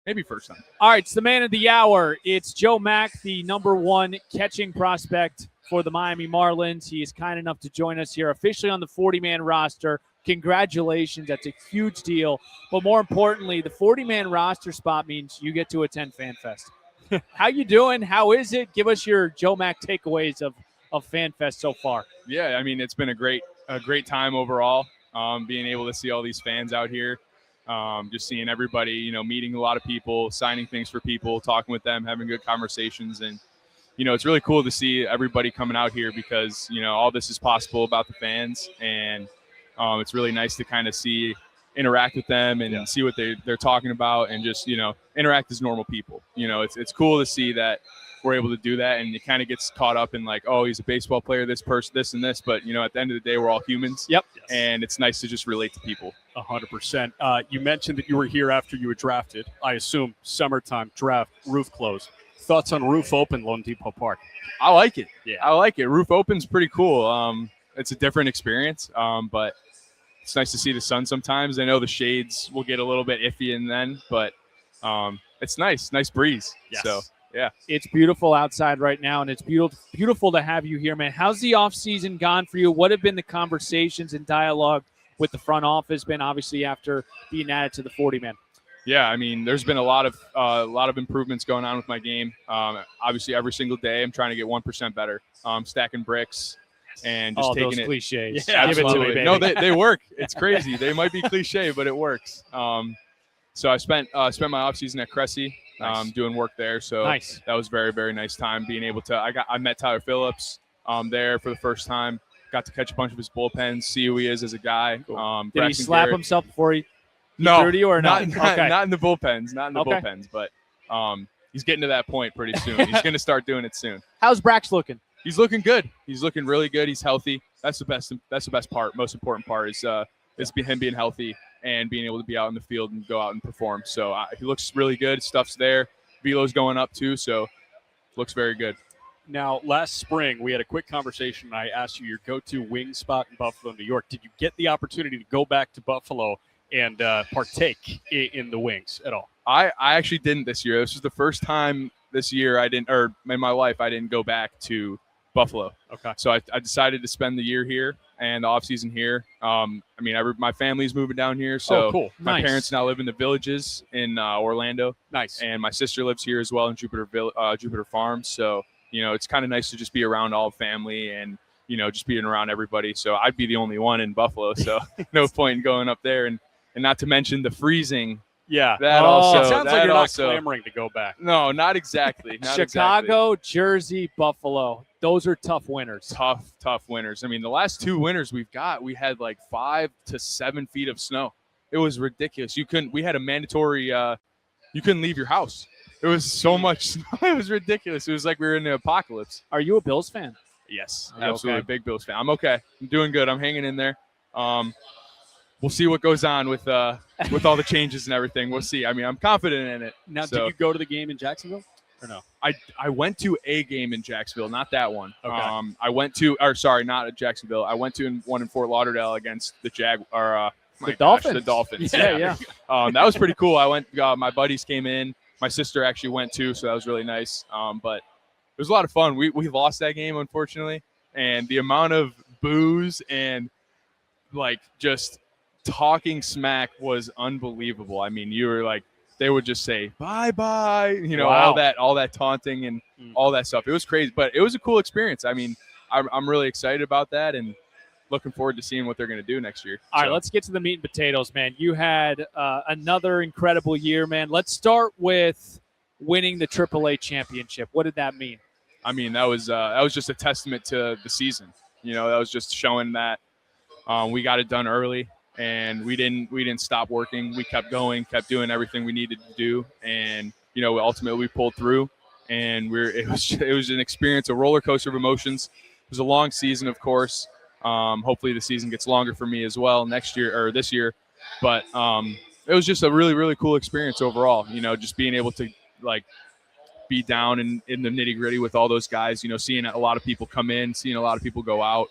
Maybe first time. All right, it's the man of the hour. It's Joe Mack, the #1 catching prospect for the Miami Marlins. He is kind enough to join us here officially on the 40-man roster. Congratulations. That's a huge deal. But more importantly, the 40-man roster spot means you get to attend FanFest. How you doing? How is it? Give us your Joe Mack takeaways of FanFest so far. Yeah, I mean, it's been a great time overall, being able to see all these fans out here. Just seeing everybody, meeting a lot of people, signing things for people, talking with them, having good conversations. And, it's really cool to see everybody coming out here because, all this is possible about the fans. And it's really nice to kind of interact with them and see what they're talking about and just, interact as normal people. It's cool to see that we're able to do that, and it kind of gets caught up in like, oh, he's a baseball player, this person, this and this. But, at the end of the day, we're all humans. Yep. And it's nice to just relate to people. 100%. You mentioned that you were here after you were drafted. I assume summertime draft, roof close. Thoughts on roof open, Lone Depot Park? I like it. Yeah. I like it. Roof open's pretty cool. It's a different experience, but it's nice to see the sun sometimes. I know the shades will get a little bit iffy and then, but it's nice breeze. Yes. So, yeah. It's beautiful outside right now, and it's beautiful to have you here, man. How's the offseason gone for you? What have been the conversations and dialogue with the front office been, obviously, after being added to the 40-man? Yeah, I mean, there's been a lot of improvements going on with my game. Obviously, every single day I'm trying to get 1% better, stacking bricks and just taking those it. cliches. Yeah, give it to me, baby. No, they work. It's crazy. They might be cliche, but it works. So I spent my offseason at Cressy, doing work there. So nice. That was very, very nice time being able to. I met Tyler Phillips there for the first time. Got to catch a bunch of his bullpens, see who he is as a guy. Cool. Did he slap himself before he threw to you or not? Okay. Not in the bullpens. Not in the bullpens, but he's getting to that point pretty soon. He's going to start doing it soon. How's Brax looking? He's looking good. He's looking really good. He's healthy. That's the best part. Most important part is him being healthy and being able to be out in the field and go out and perform. So he looks really good. Stuff's there. Velo's going up too, so looks very good. Now, last spring, we had a quick conversation, and I asked you your go-to wing spot in Buffalo, New York. Did you get the opportunity to go back to Buffalo and partake in the wings at all? I actually didn't this year. This was the first time this year in my life I didn't go back to Buffalo. Okay. So I decided to spend the year here and the offseason here. My family's moving down here, so cool. My Nice. parents now live in the Villages in Orlando. Nice. And my sister lives here as well in Jupiter Farms. So, it's kind of nice to just be around all family and, just being around everybody. So I'd be the only one in Buffalo. So no point in going up there. And not to mention the freezing. Yeah. That also. It sounds that like you're also, not clamoring to go back. No, not exactly. Not Chicago, Jersey, Buffalo. Those are tough winters. Tough winters. I mean, the last 2 winters we had like 5 to 7 feet of snow. It was ridiculous. We had a mandatory, you couldn't leave your house. There was so much snow. It was ridiculous. It was like we were in the apocalypse. Are you a Bills fan? Yes, Are you absolutely. okay? Big Bills fan. I'm okay. I'm doing good. I'm hanging in there. We'll see what goes on with all the changes and everything. We'll see. I mean, I'm confident in it. Now, So- did you go to the game in Jacksonville or no? I went to a game in Jacksonville, not that one. Okay. Not at Jacksonville. I went to one in Fort Lauderdale against the Dolphins. The Dolphins. Yeah. That was pretty cool. I went. My buddies came in. My sister actually went too, so that was really nice. But it was a lot of fun. We lost that game, unfortunately, and the amount of booze and like just talking smack was unbelievable. I mean, you were like, they would just say bye, Wow. all that taunting and all that stuff. It was crazy, but it was a cool experience. I mean, I'm really excited about that and looking forward to seeing what they're going to do next year. All right, let's get to the meat and potatoes, man. You had another incredible year, man. Let's start with winning the AAA championship. What did that mean? I mean, that was just a testament to the season. That was just showing that we got it done early and we didn't stop working. We kept going, kept doing everything we needed to do, and ultimately we pulled through. And it was an experience, a roller coaster of emotions. It was a long season, of course. Hopefully the season gets longer for me as well next year or this year. But it was just a really, really cool experience overall. Just being able to be down in the nitty gritty with all those guys. Seeing a lot of people come in, seeing a lot of people go out,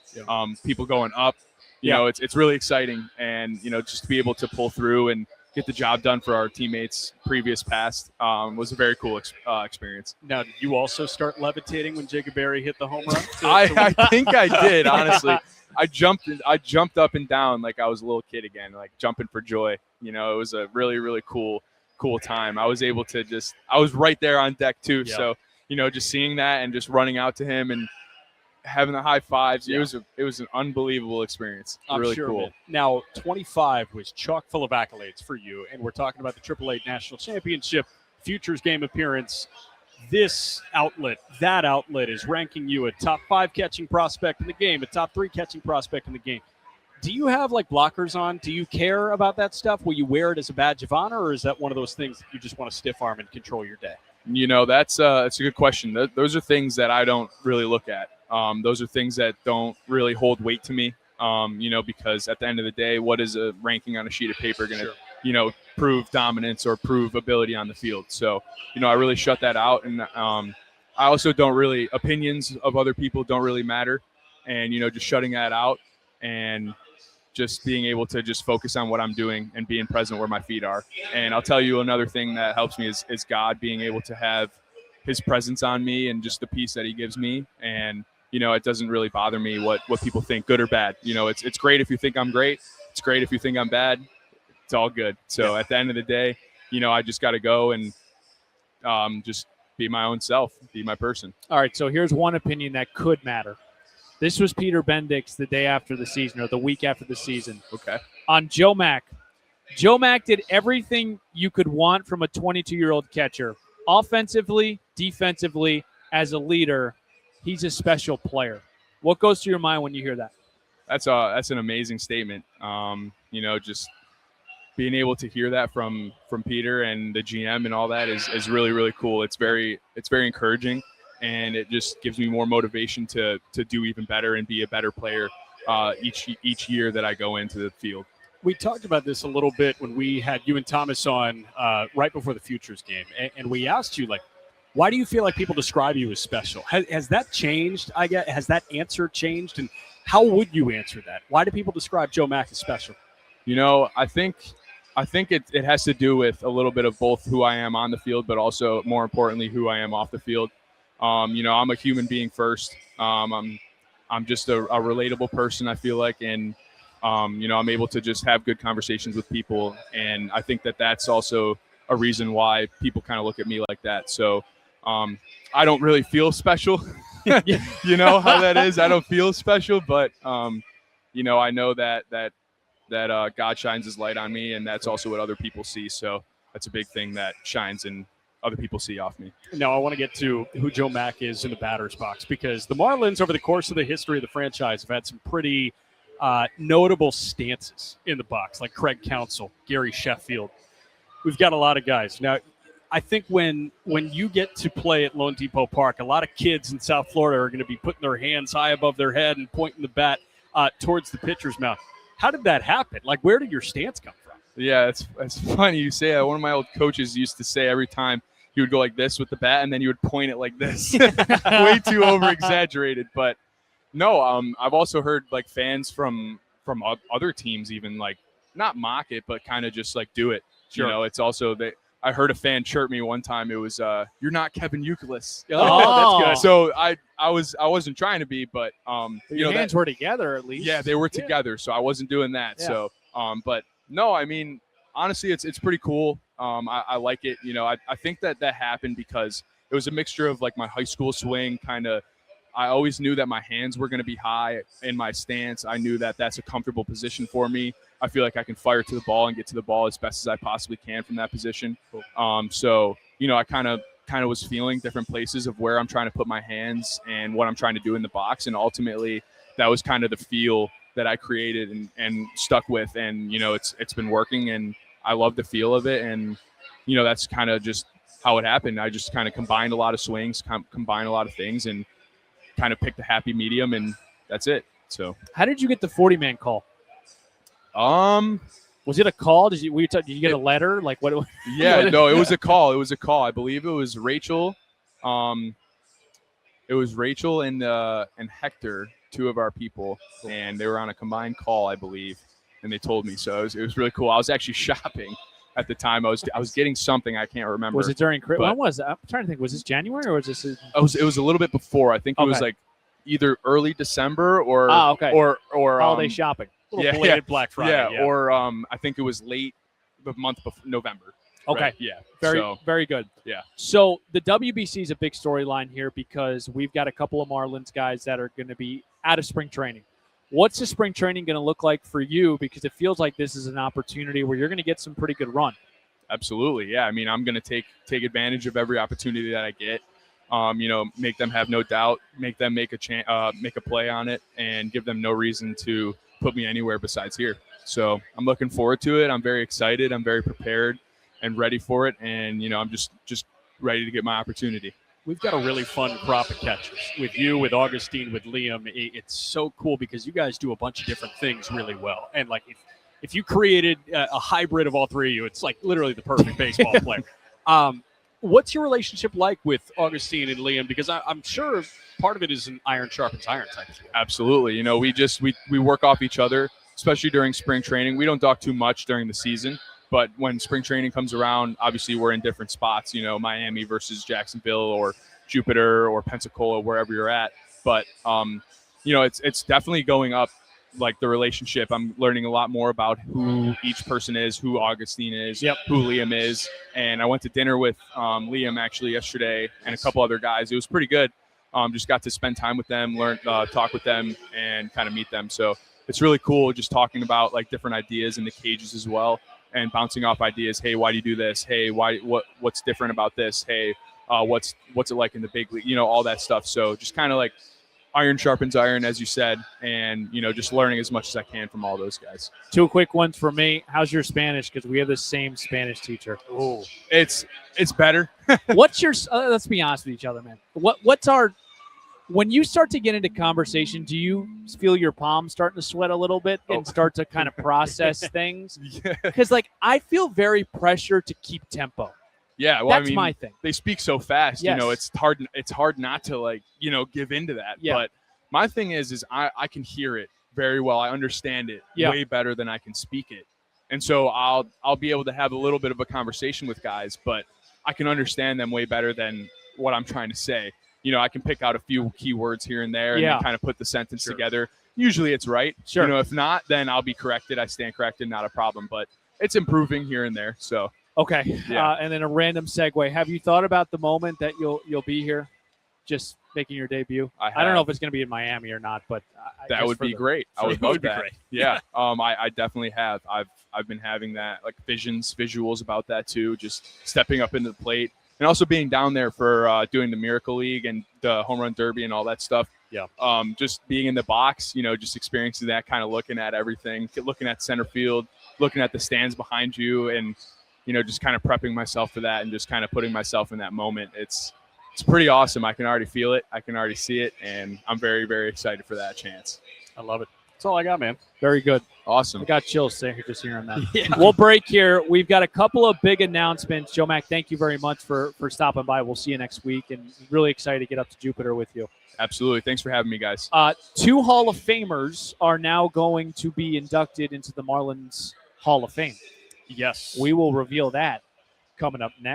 people going up. It's really exciting, and just to be able to pull through and get the job done for our teammates previous past was a very cool experience. Now, did you also start levitating when Jacob Berry hit the home run? I think I did, honestly. I jumped up and down like I was a little kid again, like jumping for joy. You know, it was a really, really cool time. I was able to I was right there on deck too. Yeah. So, you know, just seeing that and just running out to him and having the high fives, Yeah. it was an unbelievable experience. I'm really sure, cool. man. Now, 25 was chock full of accolades for you, and we're talking about the AAA National Championship Futures Game appearance. This outlet, that outlet, is ranking you a top 5 catching prospect in the game, a top 3 catching prospect in the game. Do you have like blockers on? Do you care about that stuff? Will you wear it as a badge of honor, or is that one of those things that you just want to stiff arm and control your day? You know, that's a good question. Those are things that I don't really look at. Those are things that don't really hold weight to me, you know, because at the end of the day, what is a ranking on a sheet of paper going to, you know, prove dominance or prove ability on the field? So, you know, I really shut that out. And I also don't really, opinions of other people don't really matter. And, you know, just shutting that out and just being able to just focus on what I'm doing and being present where my feet are. And I'll tell you another thing that helps me is God being able to have his presence on me and just the peace that he gives me. And, you know, it doesn't really bother me what people think, good or bad. You know, it's great if you think I'm great. It's great if you think I'm bad. It's all good. So at the end of the day, you know, I just got to go and just be my own self, be my person. All right, so here's one opinion that could matter. This was Peter Bendix the day after the season, or the week after the season. Okay. On Joe Mack. Joe Mack did everything you could want from a 22-year-old catcher. Offensively, defensively, as a leader, he's a special player. What goes through your mind when you hear that? That's an amazing statement. You know, just being able to hear that from Peter and the GM and all that is really, really cool. It's very encouraging, and it just gives me more motivation to do even better and be a better player each year that I go into the field. We talked about this a little bit when we had you and Thomas on right before the Futures game, and we asked you, like, why do you feel like people describe you as special? Has that changed? Has that answer changed? And how would you answer that? Why do people describe Joe Mack as special? You know, I think it has to do with a little bit of both who I am on the field, but also more importantly, who I am off the field. You know, I'm a human being first. I'm just a relatable person, I feel like, and you know, I'm able to just have good conversations with people, and I think that's also a reason why people kind of look at me like that. So I don't really feel special. You know how that is. I don't feel special, but you know, I know that God shines his light on me, and that's also what other people see. So that's a big thing that shines and other people see off me. Now, I want to get to who Joe Mack is in the batter's box, because the Marlins, over the course of the history of the franchise, have had some pretty notable stances in the box, like Craig Counsell, Gary Sheffield. We've got a lot of guys. Now, I think when you get to play at Lone Depot Park, a lot of kids in South Florida are going to be putting their hands high above their head and pointing the bat towards the pitcher's mouth. How did that happen? Like, where did your stance come from? Yeah, it's funny you say that. One of my old coaches used to say every time he would go like this with the bat, and then you would point it like this. Way too over-exaggerated. But, no, I've also heard, like, fans from other teams even, like, not mock it, but kind of just, like, do it. Sure. You know, it's also I heard a fan chirp me one time. It was, "You're not Kevin Youkilis." Oh, that's good. So I wasn't trying to be, but your hands were together at least. Yeah, they were together, so I wasn't doing that. Yeah. So, but no, I mean, honestly, it's pretty cool. I like it. You know, I think that happened because it was a mixture of like my high school swing kind of. I always knew that my hands were going to be high in my stance. I knew that that's a comfortable position for me. I feel like I can fire to the ball and get to the ball as best as I possibly can from that position. So, you know, I kind of was feeling different places of where I'm trying to put my hands and what I'm trying to do in the box. And ultimately, that was kind of the feel that I created and stuck with. And, you know, it's been working, and I love the feel of it. And, you know, that's kind of just how it happened. I just kind of combined a lot of swings, combined a lot of things, and kind of picked a happy medium, and that's it. So how did you get the 40-man call? Was it a call? Did you get a letter? Like what? Yeah, no, it was a call. It was a call. I believe it was Rachel. It was Rachel and Hector, two of our people, and they were on a combined call, I believe, and they told me. So it was really cool. I was actually shopping at the time. I was getting something, I can't remember. Was it during? But- When was it? I'm trying to think. Was this January or was this? It was a little bit before. I think it was Okay. like either early December or Okay. or holiday shopping? Little belated Black Friday. yeah, or I think it was late the month before November. Okay. Right? Yeah. Very good. Yeah. So the WBC is a big storyline here because we've got a couple of Marlins guys that are going to be out of spring training. What's the spring training going to look like for you? Because it feels like this is an opportunity where you're going to get some pretty good run. Absolutely. Yeah. I mean, I'm going to take advantage of every opportunity that I get. Make them have no doubt, make them make a play on it, and give them no reason to put me anywhere besides here. So I'm looking forward to it. I'm very excited. I'm very prepared and ready for it. And, I'm just ready to get my opportunity. We've got a really fun crop of catchers with you, with Augustine, with Liam. It's so cool because you guys do a bunch of different things really well. And like if you created a hybrid of all three of you, it's like literally the perfect baseball player. What's your relationship like with Augustine and Liam? Because I'm sure part of it is an iron sharpens iron type of thing. Absolutely. We work off each other, especially during spring training. We don't talk too much during the season, but when spring training comes around, obviously we're in different spots, Miami versus Jacksonville or Jupiter or Pensacola, wherever you're at. But, it's definitely going up, like the relationship. I'm learning a lot more about who each person is, who Augustine is, who Liam is. And I went to dinner with Liam actually yesterday and a couple other guys. It was pretty good. Just got to spend time with them, talk with them, and kind of meet them. So it's really cool just talking about like different ideas in the cages as well, and bouncing off ideas. Hey, why do you do this? Hey, what's different about this? Hey, what's it like in the big league? All that stuff. So just kind of like iron sharpens iron, as you said, and just learning as much as I can from all those guys. Two quick ones for me. How's your Spanish? Because we have the same Spanish teacher. Oh, it's better. What's your? Let's be honest with each other, man. What's our? When you start to get into conversation, do you feel your palms starting to sweat a little bit and start to kind of process things? Because I feel very pressured to keep tempo. Yeah, well, that's my thing. They speak so fast, Yes. it's hard not to give into that. Yeah. But my thing is I can hear it very well. I understand it way better than I can speak it. And so I'll be able to have a little bit of a conversation with guys, but I can understand them way better than what I'm trying to say. I can pick out a few key words here and there and then kind of put the sentence together. Usually it's right. Sure. If not, then I'll be corrected. I stand corrected, not a problem. But it's improving here and there. So okay. Yeah. And then a random segue. Have you thought about the moment that you'll be here, just making your debut? I don't know if it's going to be in Miami or not, but that would be great. I would love that. Great. Yeah. I definitely have. I've been having that visuals about that too. Just stepping up into the plate. And also being down there for doing the Miracle League and the Home Run Derby and all that stuff. Yeah. Just being in the box, just experiencing that, kind of looking at everything, looking at center field, looking at the stands behind you, and just kind of prepping myself for that and just kind of putting myself in that moment. It's pretty awesome. I can already feel it. I can already see it, and I'm very, very excited for that chance. I love it. That's all I got, man. Very good. Awesome. I got chills just hearing that. We'll break here. We've got a couple of big announcements. Joe Mack, thank you very much for stopping by. We'll see you next week, and really excited to get up to Jupiter with you. Absolutely. Thanks for having me, guys. 2 Hall of Famers are now going to be inducted into the Marlins Hall of Fame. Yes. We will reveal that coming up next.